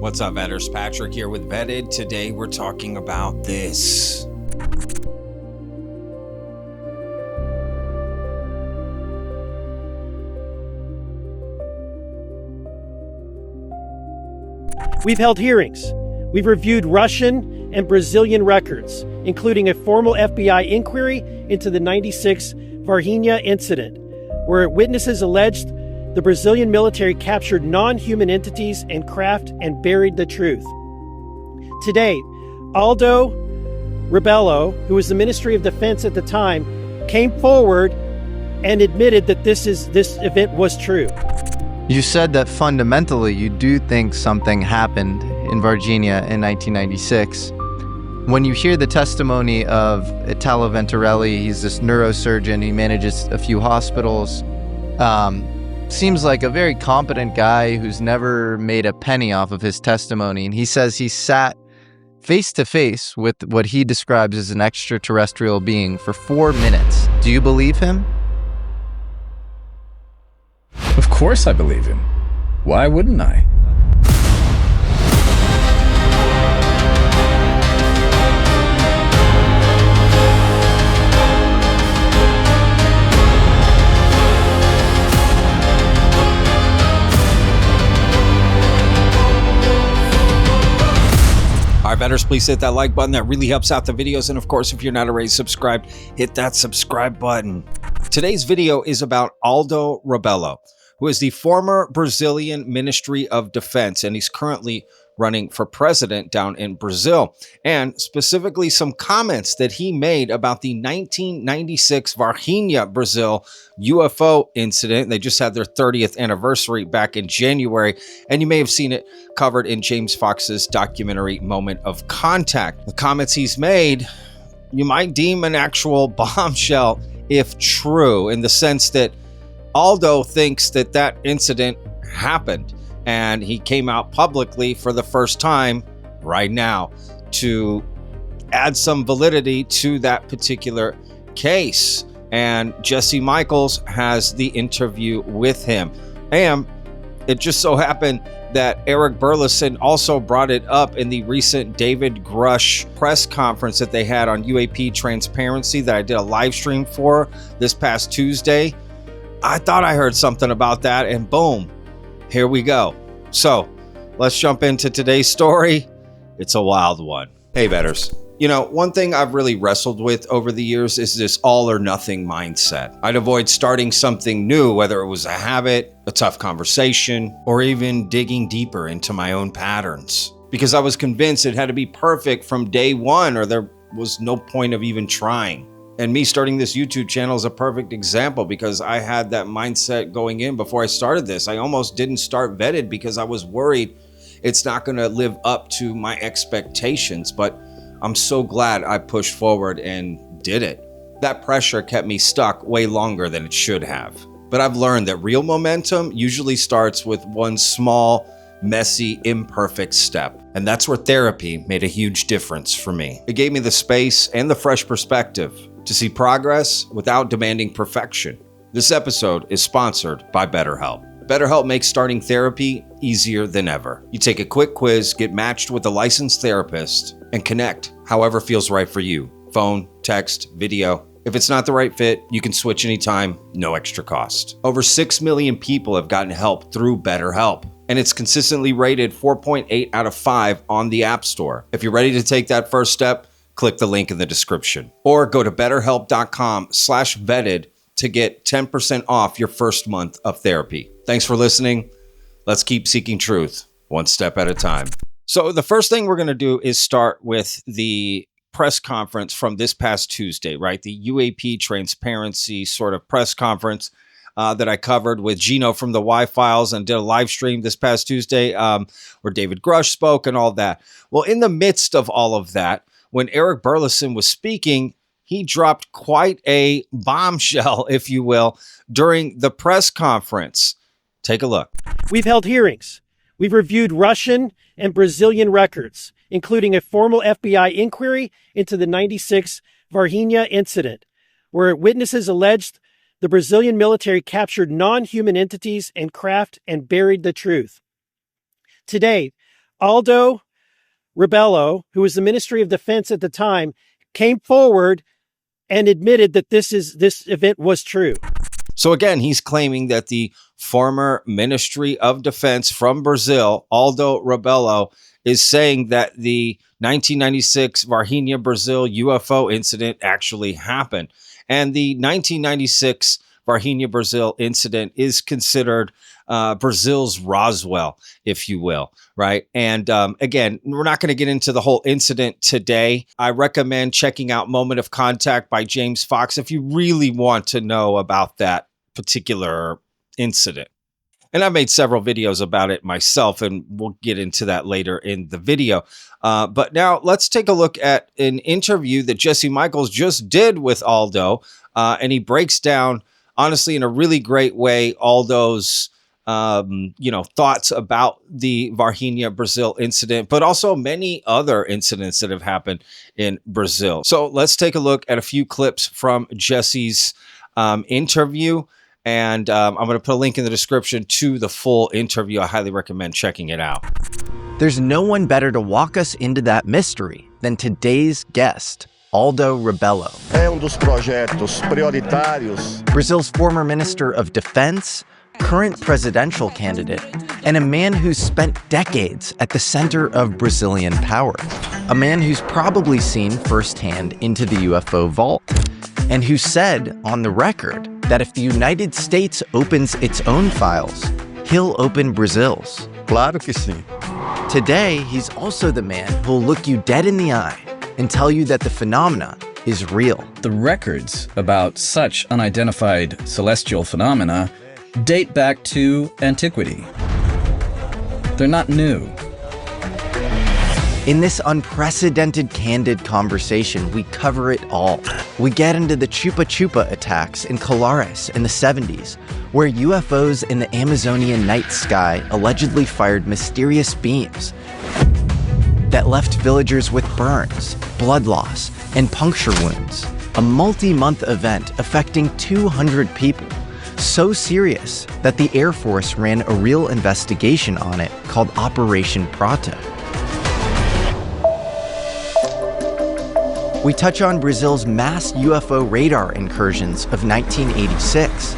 What's up, Vetters? Patrick here with Vetted. Today we're talking about this. We've held hearings. We've reviewed Russian and Brazilian records, including a formal FBI inquiry into the 96 Varginha incident, where witnesses alleged the Brazilian military captured non-human entities and craft and buried the truth. Today, Aldo Rebelo, who was the Ministry of Defense at the time, came forward and admitted that this event was true. You said that fundamentally you do think something happened in Varginha in 1996. When you hear the testimony of Italo Venturelli, he's this neurosurgeon, he manages a few hospitals, seems like a very competent guy who's never made a penny off of his testimony. And he says he sat face to face with what he describes as an extraterrestrial being for 4 minutes. Do you believe him? Of course I believe him. Why wouldn't I? All right, Vetters, please hit that like button. That really helps out the videos. And of course, if you're not already subscribed, hit that subscribe button. Today's video is about Aldo Rebelo, who is the former Brazilian Ministry of Defense, and he's currently running for president down in Brazil, and specifically some comments that he made about the 1996 Varginha, Brazil UFO incident. They just had their 30th anniversary back in January, and you may have seen it covered in James Fox's documentary Moment of Contact. The comments he's made, you might deem an actual bombshell if true, in the sense that Aldo thinks that that incident happened, and he came out publicly for the first time right now to add some validity to that particular case. And Jesse Michaels has the interview with him. And it just so happened that Eric Burleson also brought it up in the recent David Grush press conference that they had on UAP Transparency that I did a live stream for this past Tuesday. I thought I heard something about that, and boom, here we go. So let's jump into today's story. It's a wild one. Hey, Vetters. You know, one thing I've really wrestled with over the years is this all or nothing mindset. I'd avoid starting something new, whether it was a habit, a tough conversation, or even digging deeper into my own patterns, because I was convinced it had to be perfect from day one, or there was no point of even trying. And me starting this YouTube channel is a perfect example, because I had that mindset going in before I started this. I almost didn't start Vetted because I was worried it's not going to live up to my expectations. But I'm so glad I pushed forward and did it. That pressure kept me stuck way longer than it should have. But I've learned that real momentum usually starts with one small, messy, imperfect step. And that's where therapy made a huge difference for me. It gave me the space and the fresh perspective to see progress without demanding perfection. This episode is sponsored by BetterHelp. BetterHelp makes starting therapy easier than ever. You take a quick quiz, get matched with a licensed therapist, and connect however feels right for you. Phone, text, video. If it's not the right fit, you can switch anytime, no extra cost. Over 6 million people have gotten help through BetterHelp, and it's consistently rated 4.8 out of 5 on the App Store. If you're ready to take that first step, click the link in the description, or go to betterhelp.com/vetted to get 10% off your first month of therapy. Thanks for listening. Let's keep seeking truth one step at a time. So the first thing we're going to do is start with the press conference from this past Tuesday, right? The UAP Transparency sort of press conference that I covered with Gino from the Y-Files and did a live stream this past Tuesday where David Grush spoke and all that. Well, in the midst of all of that, when Eric Burleson was speaking, he dropped quite a bombshell, if you will, during the press conference. Take a look. We've held hearings. We've reviewed Russian and Brazilian records, including a formal FBI inquiry into the 96 Varginha incident, where witnesses alleged the Brazilian military captured non-human entities and craft and buried the truth. Today, Aldo Rebelo, who was the Ministry of Defense at the time, came forward and admitted that this event was true. So again, he's claiming that the former Ministry of Defense from Brazil, Aldo Rebelo, is saying that the 1996 Varginha, Brazil UFO incident actually happened. And the 1996 Varginha, Brazil incident is considered Brazil's Roswell, if you will, right? And again, we're not going to get into the whole incident today. I recommend checking out Moment of Contact by James Fox if you really want to know about that particular incident. And I've made several videos about it myself, and we'll get into that later in the video. But now let's take a look at an interview that Jesse Michaels just did with Aldo, and he breaks down, honestly, in a really great way, Aldo's thoughts about the Varginha, Brazil incident, but also many other incidents that have happened in Brazil. So let's take a look at a few clips from Jesse's interview. And I'm going to put a link in the description to the full interview. I highly recommend checking it out. There's no one better to walk us into that mystery than today's guest, Aldo Rebelo. Dos projetos prioritários. Brazil's former Minister of Defense, current presidential candidate, and a man who's spent decades at the center of Brazilian power. A man who's probably seen firsthand into the UFO vault, and who said on the record that if the United States opens its own files, he'll open Brazil's. Claro que sim. Today, he's also the man who'll look you dead in the eye and tell you that the phenomena is real. The records about such unidentified celestial phenomena date back to antiquity. They're not new. In this unprecedented, candid conversation, we cover it all. We get into the Chupa Chupa attacks in Colares in the 70s, where UFOs in the Amazonian night sky allegedly fired mysterious beams that left villagers with burns, blood loss, and puncture wounds. A multi-month event affecting 200 people. So serious that the Air Force ran a real investigation on it called Operation Prato. We touch on Brazil's mass UFO radar incursions of 1986,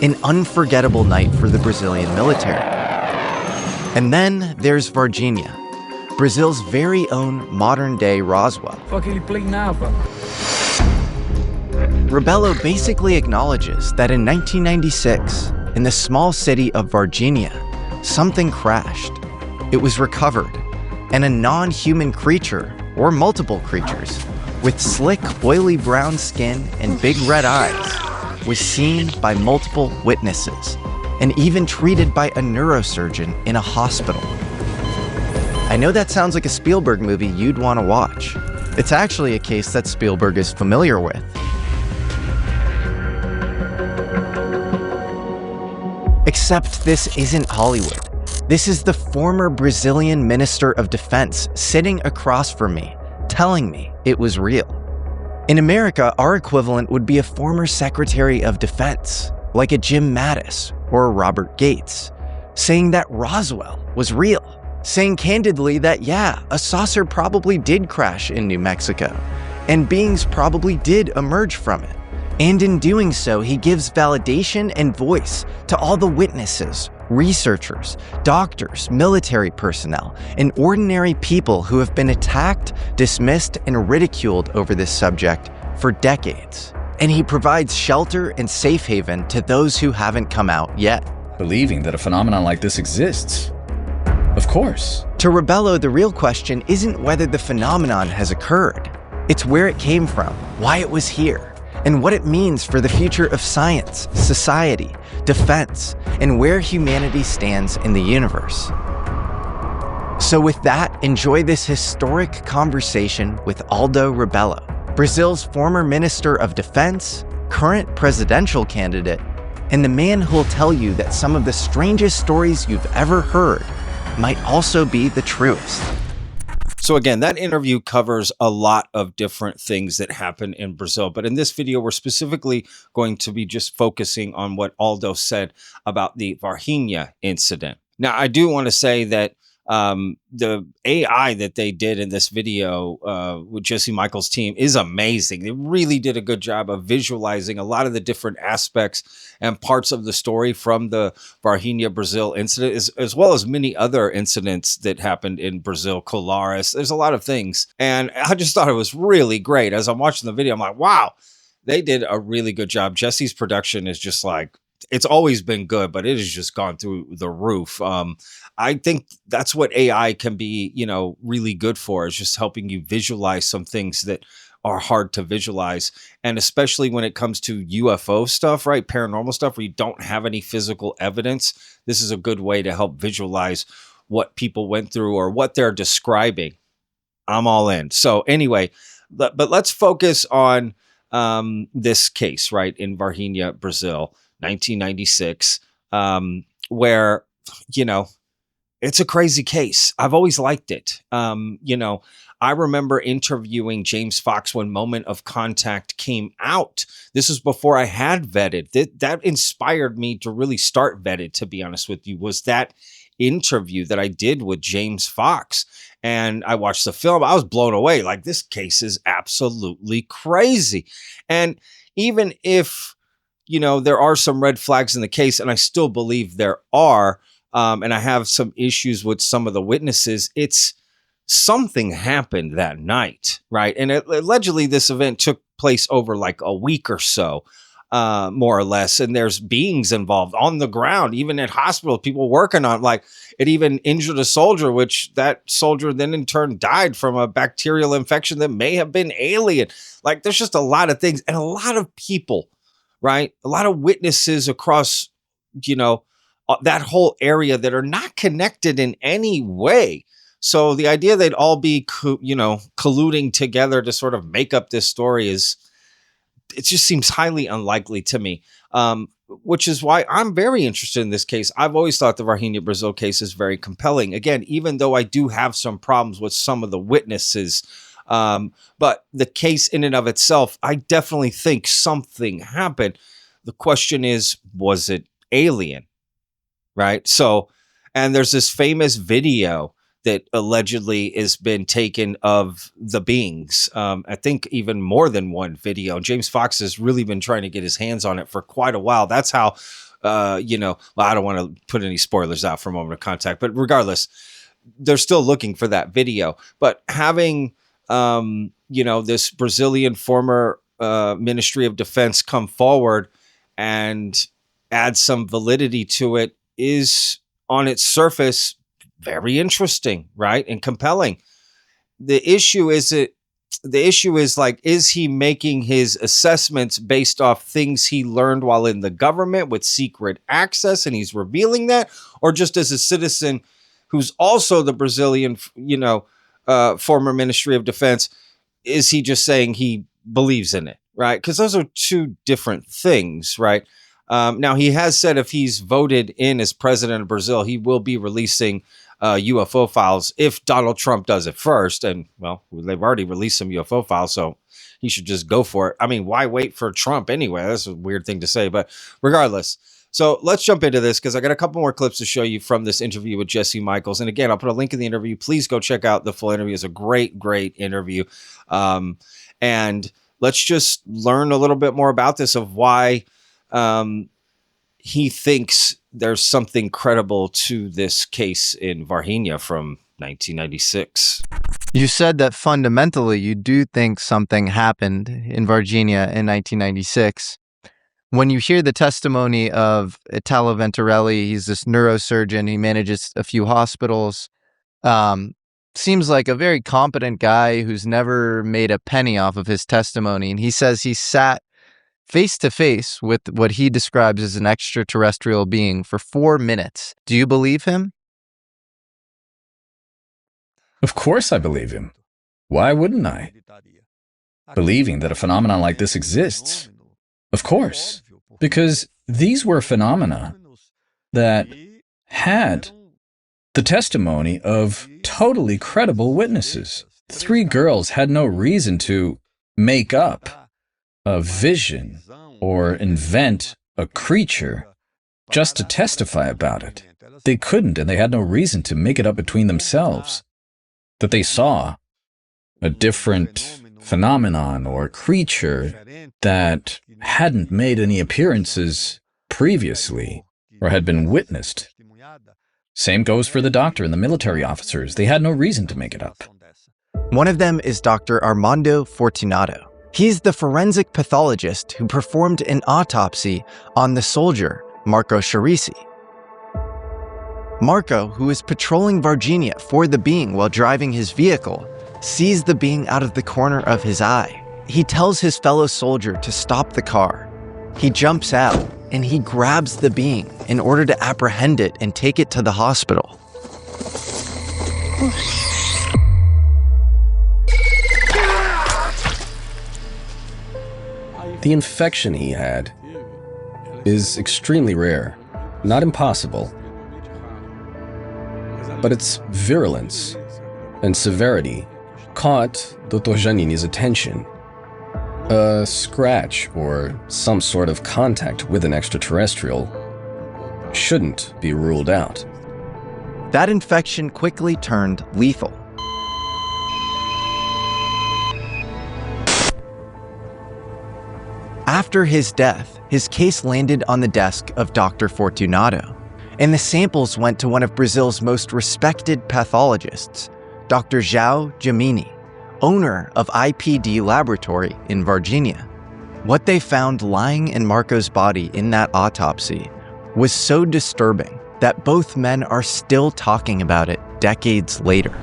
an unforgettable night for the Brazilian military. And then there's Varginha, Brazil's very own modern-day Roswell. Rebelo basically acknowledges that in 1996, in the small city of Varginha, something crashed. It was recovered, and a non-human creature, or multiple creatures, with slick, oily brown skin and big red eyes, was seen by multiple witnesses, and even treated by a neurosurgeon in a hospital. I know that sounds like a Spielberg movie you'd want to watch. It's actually a case that Spielberg is familiar with. Except this isn't Hollywood. This is the former Brazilian Minister of Defense sitting across from me, telling me it was real. In America, our equivalent would be a former Secretary of Defense, like a Jim Mattis or a Robert Gates, saying that Roswell was real, saying candidly that, yeah, a saucer probably did crash in New Mexico, and beings probably did emerge from it. And in doing so, he gives validation and voice to all the witnesses, researchers, doctors, military personnel, and ordinary people who have been attacked, dismissed, and ridiculed over this subject for decades. And he provides shelter and safe haven to those who haven't come out yet. Believing that a phenomenon like this exists. Of course. To Rebelo, the real question isn't whether the phenomenon has occurred. It's where it came from, why it was here, and what it means for the future of science, society, defense, and where humanity stands in the universe. So with that, enjoy this historic conversation with Aldo Rebelo, Brazil's former Minister of Defense, current presidential candidate, and the man who'll tell you that some of the strangest stories you've ever heard might also be the truest. So again, that interview covers a lot of different things that happen in Brazil. But in this video, we're specifically going to be just focusing on what Aldo said about the Varginha incident. Now, I do want to say that The AI that they did in this video with Jesse Michaels' team is amazing. They really did a good job of visualizing a lot of the different aspects and parts of the story from the Varginha, Brazil incident, as well as many other incidents that happened in Brazil, Colares. There's a lot of things. And I just thought it was really great. As I'm watching the video, I'm like, wow, they did a really good job. Jesse's production is just like, it's always been good, but it has just gone through the roof. I think that's what AI can be, really good for, is just helping you visualize some things that are hard to visualize. And especially when it comes to UFO stuff, right? Paranormal stuff where you don't have any physical evidence. This is a good way to help visualize what people went through or what they're describing. I'm all in. So anyway, but let's focus on this case, right? In Varginha, Brazil, 1996, where, it's a crazy case. I've always liked it. I remember interviewing James Fox when Moment of Contact came out. This was before I had Vetted. That inspired me to really start Vetted, to be honest with you, was that interview that I did with James Fox. And I watched the film. I was blown away. Like, this case is absolutely crazy. And even if, there are some red flags in the case, and I still believe there are, and I have some issues with some of the witnesses, it's something happened that night, right? And allegedly this event took place over like a week or so, more or less. And there's beings involved on the ground, even at hospitals, people working on, like, it even injured a soldier, which that soldier then in turn died from a bacterial infection that may have been alien. Like, there's just a lot of things and a lot of people, right? A lot of witnesses across, that whole area that are not connected in any way. So the idea they'd all be, colluding together to sort of make up this story it just seems highly unlikely to me, which is why I'm very interested in this case. I've always thought the Varginha, Brazil case is very compelling. Again, even though I do have some problems with some of the witnesses, but the case in and of itself, I definitely think something happened. The question is, was it alien? Right? So, and there's this famous video that allegedly has been taken of the beings. I think even more than one video. James Fox has really been trying to get his hands on it for quite a while. That's how, I don't want to put any spoilers out for Moment of Contact, but regardless, they're still looking for that video. But having, this Brazilian former Ministry of Defense come forward and add some validity to it is, on its surface, very interesting, right? And compelling. The issue is like, is he making his assessments based off things he learned while in the government with secret access, and he's revealing that, or just as a citizen who's also the Brazilian, former Ministry of Defense, is he just saying he believes in it, right? Because those are two different things, right? Now, he has said if he's voted in as president of Brazil, he will be releasing UFO files if Donald Trump does it first. And, well, they've already released some UFO files, so he should just go for it. I mean, why wait for Trump anyway? That's a weird thing to say, but regardless. So let's jump into this, because I got a couple more clips to show you from this interview with Jesse Michaels. And again, I'll put a link in the interview. Please go check out the full interview. It's a great, great interview. And let's just learn a little bit more about this, of why he thinks there's something credible to this case in Varginha from 1996. You said that fundamentally you do think something happened in Varginha in 1996. When you hear the testimony of Italo Venturelli, he's this neurosurgeon, he manages a few hospitals, seems like a very competent guy who's never made a penny off of his testimony. And he says he sat face to face with what he describes as an extraterrestrial being for 4 minutes. Do you believe him? Of course I believe him. Why wouldn't I? Believing that a phenomenon like this exists. Of course. Because these were phenomena that had the testimony of totally credible witnesses. 3 girls had no reason to make up a vision or invent a creature just to testify about it. They couldn't, and they had no reason to make it up between themselves that they saw a different phenomenon or creature that hadn't made any appearances previously or had been witnessed. Same goes for the doctor and the military officers. They had no reason to make it up. One of them is Dr. Armando Fortunato. He's the forensic pathologist who performed an autopsy on the soldier, Marco Charisi. Marco, who is patrolling Varginha for the being while driving his vehicle, sees the being out of the corner of his eye. He tells his fellow soldier to stop the car. He jumps out and he grabs the being in order to apprehend it and take it to the hospital. The infection he had is extremely rare, not impossible, but its virulence and severity caught Dr. Giannini's attention. A scratch or some sort of contact with an extraterrestrial shouldn't be ruled out. That infection quickly turned lethal. After his death, his case landed on the desk of Dr. Fortunato, and the samples went to one of Brazil's most respected pathologists, Dr. João Gemini, owner of IPD Laboratory in Varginha. What they found lying in Marco's body in that autopsy was so disturbing that both men are still talking about it decades later.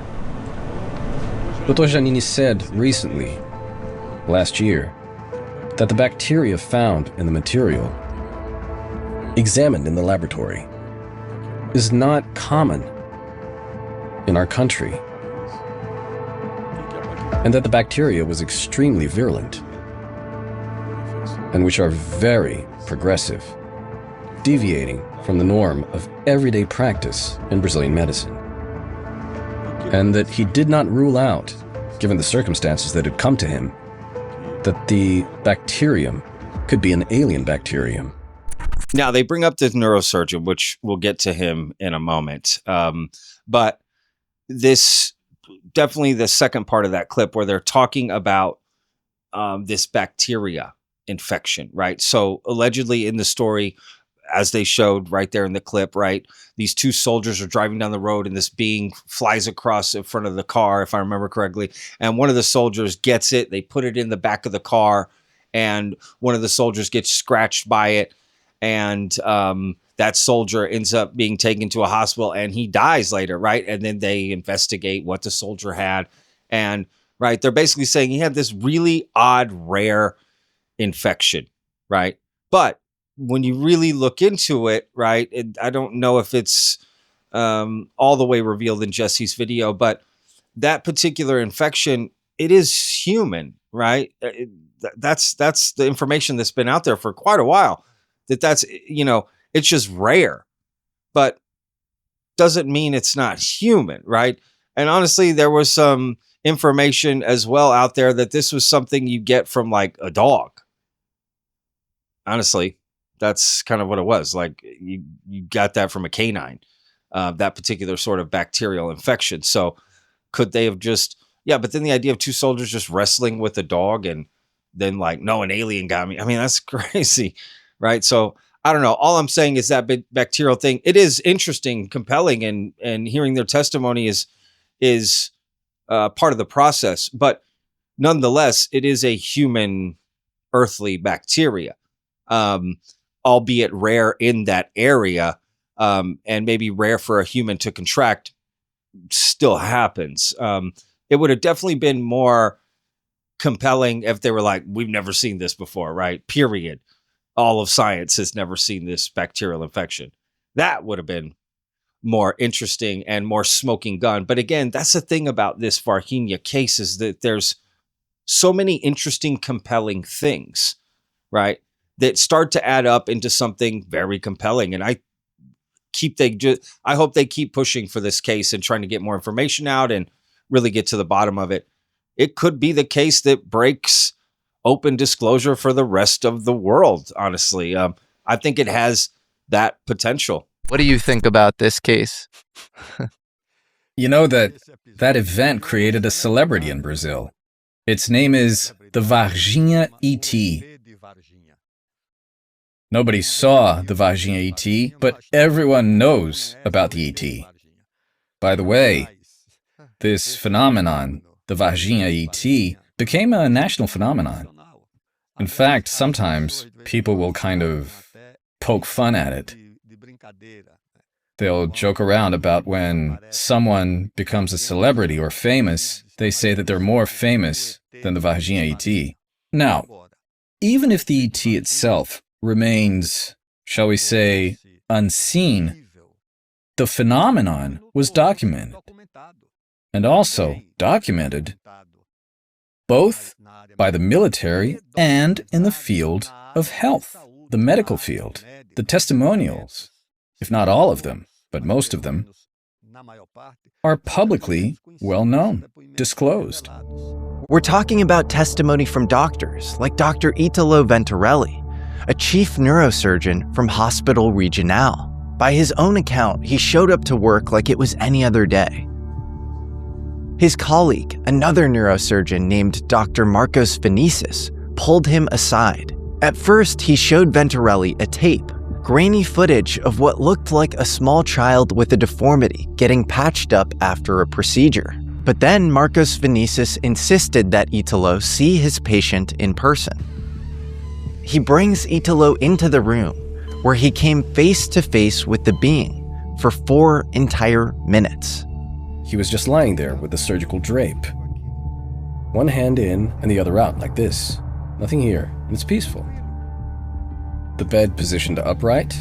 Dr. Giannini said recently, last year, that the bacteria found in the material examined in the laboratory is not common in our country, and that the bacteria was extremely virulent and which are very progressive, deviating from the norm of everyday practice in Brazilian medicine, and that he did not rule out, given the circumstances that had come to him, that the bacterium could be an alien bacterium. Now, they bring up the neurosurgeon, which we'll get to him in a moment. But this, definitely the second part of that clip where they're talking about this bacteria infection, right? So allegedly in the story, as they showed right there in the clip, right, these two soldiers are driving down the road and this being flies across in front of the car, if I remember correctly. And one of the soldiers gets it. They put it in the back of the car and one of the soldiers gets scratched by it. And that soldier ends up being taken to a hospital and he dies later, right? And then they investigate what the soldier had. And, right, they're basically saying he had this really odd, rare infection, right? But when you really look into it, right, I don't know if it's all the way revealed in Jesse's video, but that particular infection, it is human, right? That's the information that's been out there for quite a while. That's, you know, it's just rare, but doesn't mean it's not human, right? And honestly, there was some information as well out there that this was something you get from like a dog. Honestly, that's kind of what it was. Like you got that from a canine, that particular sort of bacterial infection. So could they have just, yeah, but then the idea of two soldiers just wrestling with a dog and then like, no, an alien got me. I mean, that's crazy, right? So I don't know. All I'm saying is that bacterial thing, it is interesting, compelling, and hearing their testimony is part of the process. But nonetheless, it is a human earthly bacteria. Albeit rare in that area, and maybe rare for a human to contract, still happens. It would have definitely been more compelling if they were like, we've never seen this before, right? Period. All of science has never seen this bacterial infection. That would have been more interesting and more smoking gun. But again, that's the thing about this Varginha case is that there's so many interesting, compelling things, right, that start to add up into something very compelling. And I hope they keep pushing for this case and trying to get more information out and really get to the bottom of it. It could be the case that breaks open disclosure for the rest of the world, honestly. I think it has that potential. What do you think about this case? You know that event created a celebrity in Brazil. Its name is the Varginha ET. Nobody saw the Varginha ET, but everyone knows about the ET. By the way, this phenomenon, the Varginha ET, became a national phenomenon. In fact, sometimes people will kind of poke fun at it. They'll joke around about when someone becomes a celebrity or famous, they say that they're more famous than the Varginha ET. Now, even if the ET itself remains, shall we say, unseen, the phenomenon was documented, and also documented both by the military and in the field of health, the medical field. The testimonials, if not all of them, but most of them, are publicly well known, disclosed. We're talking about testimony from doctors like Dr. Italo Venturelli, a chief neurosurgeon from Hospital Regional. By his own account, he showed up to work like it was any other day. His colleague, another neurosurgeon named Dr. Marcos Vinicius, pulled him aside. At first, he showed Venturelli a tape, grainy footage of what looked like a small child with a deformity getting patched up after a procedure. But then Marcos Vinicius insisted that Italo see his patient in person. He brings Italo into the room, where he came face to face with the being for 4 entire minutes. He was just lying there with the surgical drape. One hand in and the other out, like this. Nothing here, and it's peaceful. The bed positioned upright,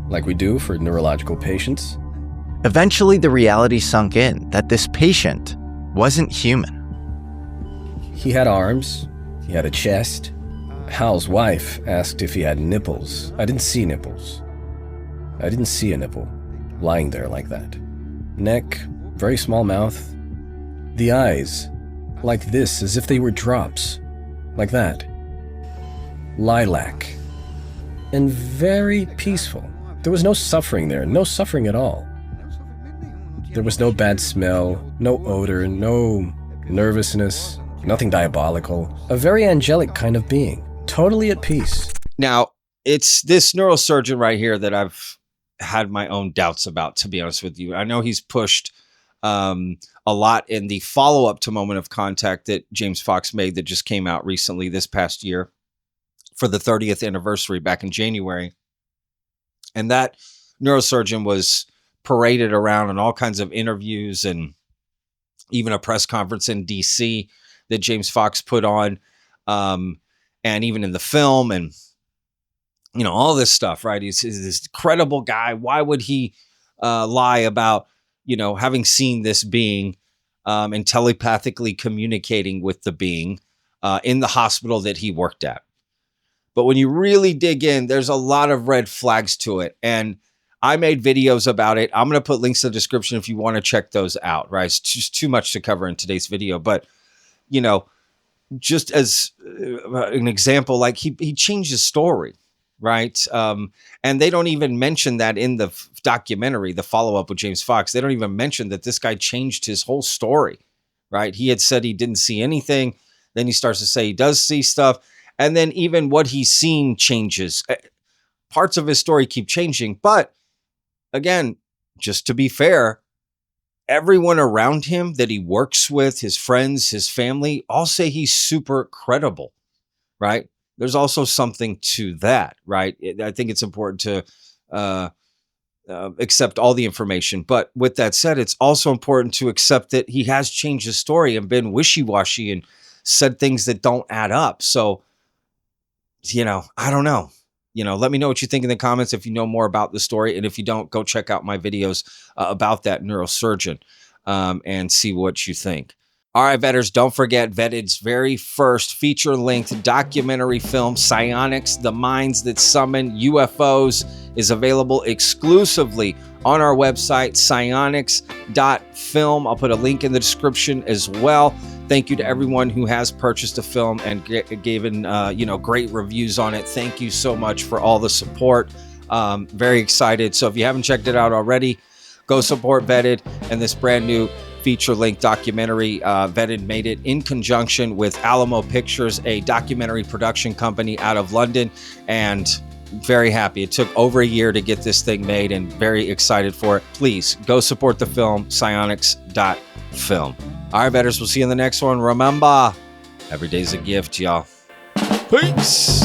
like we do for neurological patients. Eventually, the reality sunk in that this patient wasn't human. He had arms, he had a chest. Hal's wife asked if he had nipples. I didn't see nipples. I didn't see a nipple lying there like that. Neck, very small mouth. The eyes, like this, as if they were drops. Like that. Lilac. And very peaceful. There was no suffering there, no suffering at all. There was no bad smell, no odor, no nervousness, nothing diabolical. A very angelic kind of being, totally at peace. Now, it's this neurosurgeon right here that I've had my own doubts about, to be honest with you. I know he's pushed a lot in the follow-up to Moment of Contact that James Fox made that just came out recently this past year for the 30th anniversary back in January. And that neurosurgeon was paraded around in all kinds of interviews and even a press conference in DC that James Fox put on, and even in the film, and you know, all this stuff, right? He's this credible guy. Why would he lie about, you know, having seen this being and telepathically communicating with the being in the hospital that he worked at? But when you really dig in, there's a lot of red flags to it. And I made videos about it. I'm going to put links in the description if you want to check those out, right? It's just too much to cover in today's video. But, you know, just as an example, like he changed his story, right? And they don't even mention that in the documentary, the follow-up with James Fox. They don't even mention that this guy changed his whole story, right? He had said he didn't see anything. Then he starts to say he does see stuff. And then even what he's seen changes. Parts of his story keep changing. But again, just to be fair, everyone around him that he works with, his friends, his family, all say he's super credible, right? There's also something to that, right? I think it's important to accept all the information. But with that said, it's also important to accept that he has changed his story and been wishy-washy and said things that don't add up. So, you know, I don't know. You know, let me know what you think in the comments if you know more about the story. And if you don't, go check out my videos about that neurosurgeon and see what you think. All right, Vetters, don't forget Vetted's very first feature-length documentary film, Psionics, The Minds That Summon UFOs, is available exclusively on our website, psionics.film. I'll put a link in the description as well. Thank you to everyone who has purchased a film and given, you know, great reviews on it. Thank you so much for all the support. Very excited. So if you haven't checked it out already, go support Vetted and this brand new feature-length documentary. Vetted made it in conjunction with Alamo Pictures, a documentary production company out of London, and very happy. It took over a year to get this thing made and very excited for it. Please go support the film, psionics.film. All right, Vetters, we'll see you in the next one. Remember, every day's a gift, y'all. Peace.